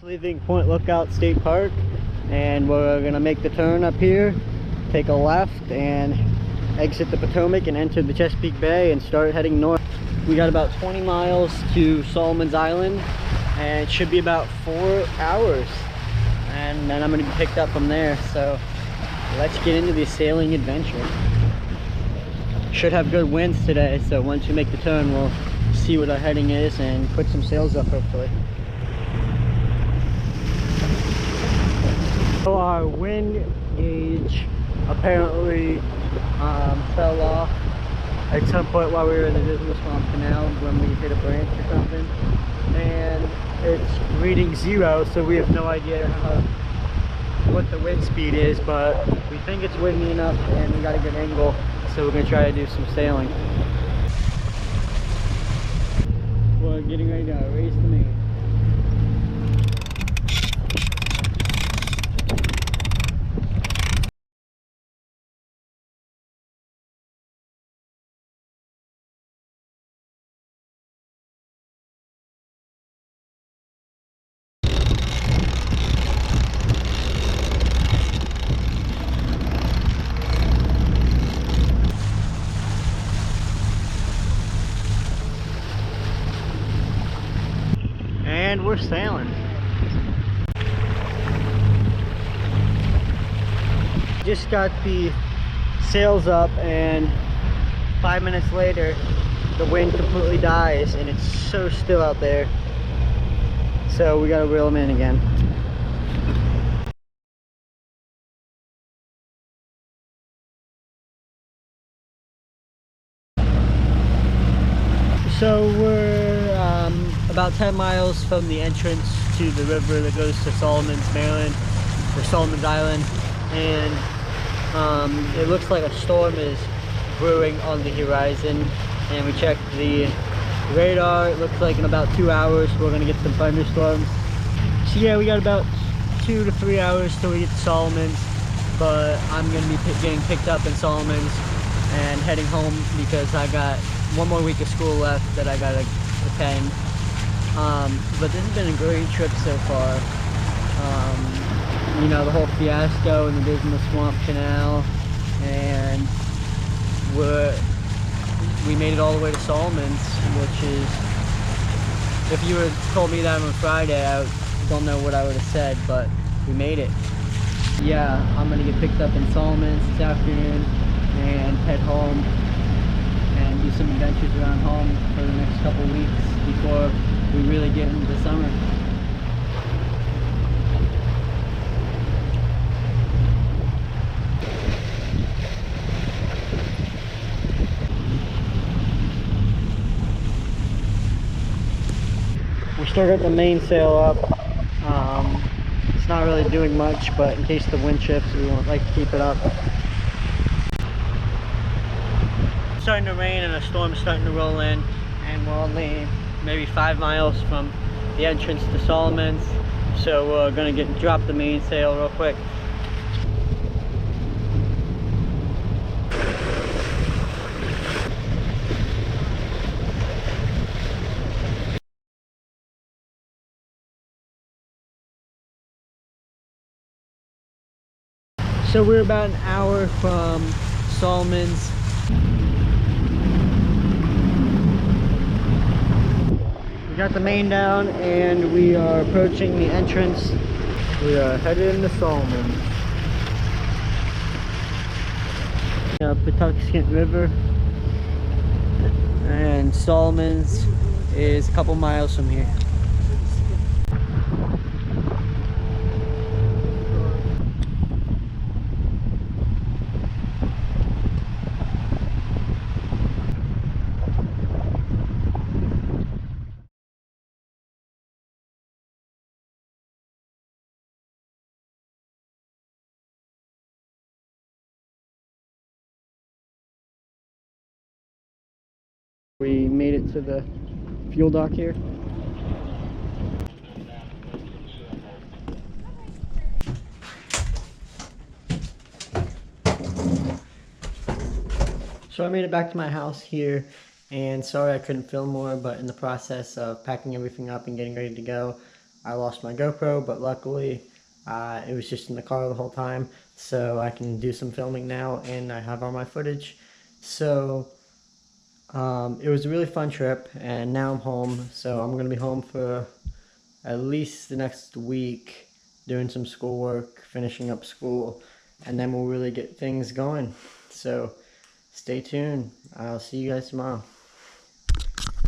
Just leaving Point Lookout State Park, and we're gonna make the turn up here, take a left and exit the Potomac and enter the Chesapeake Bay and start heading north. We got about 20 miles to Salmons Island, and it should be about 4 hours, and then I'm gonna be picked up from there. So let's get into the sailing adventure. Should have good winds today, so once we make the turn, we'll see what our heading is and put some sails up hopefully. So our wind gauge apparently fell off at some point while we were in the Dismal Swamp Canal when we hit a branch or something, and it's reading 0, so we have no idea what the wind speed is, but we think it's windy enough and we got a good angle, so we're gonna try to do some sailing. We're getting ready to raise the main. And we're sailing. Just got the sails up, and 5 minutes later the wind completely dies and it's so still out there, so we gotta reel them in again. So we're about 10 miles from the entrance to the river that goes to Salmons, Maryland, or Salmons Island, and it looks like a storm is brewing on the horizon, and we checked the radar. It looks like in about 2 hours we're gonna get some thunderstorms. So yeah, we got about 2 to 3 hours till we get to Salmons, but I'm gonna be getting picked up in Salmons and heading home because I got one more week of school left that I gotta attend. But this has been a great trip so far. You know, the whole fiasco in the Dismal Swamp Canal, and we made it all the way to Salmons, which is, if you had told me that on Friday, I don't know what I would have said, but we made it. Yeah, I'm gonna get picked up in Salmons this afternoon and head home and do some adventures around home for the next couple weeks before we really get into the summer. We still got the mainsail up. It's not really doing much, but in case the wind shifts, we won't like to keep it up. It's starting to rain and a storm's starting to roll in, and we're only maybe 5 miles from the entrance to Salmons, so we're gonna drop the mainsail real quick. So we're about an hour from Salmons. We got the main down and we are approaching the entrance. We are headed into Salmons. Patuxent River, and Salmons is a couple miles from here. We made it to the fuel dock here. So I made it back to my house here, and sorry I couldn't film more, but in the process of packing everything up and getting ready to go, I lost my GoPro, but luckily it was just in the car the whole time, so I can do some filming now, and I have all my footage. So it was a really fun trip, and now I'm home, so I'm going to be home for at least the next week, doing some schoolwork, finishing up school, and then we'll really get things going. So stay tuned. I'll see you guys tomorrow.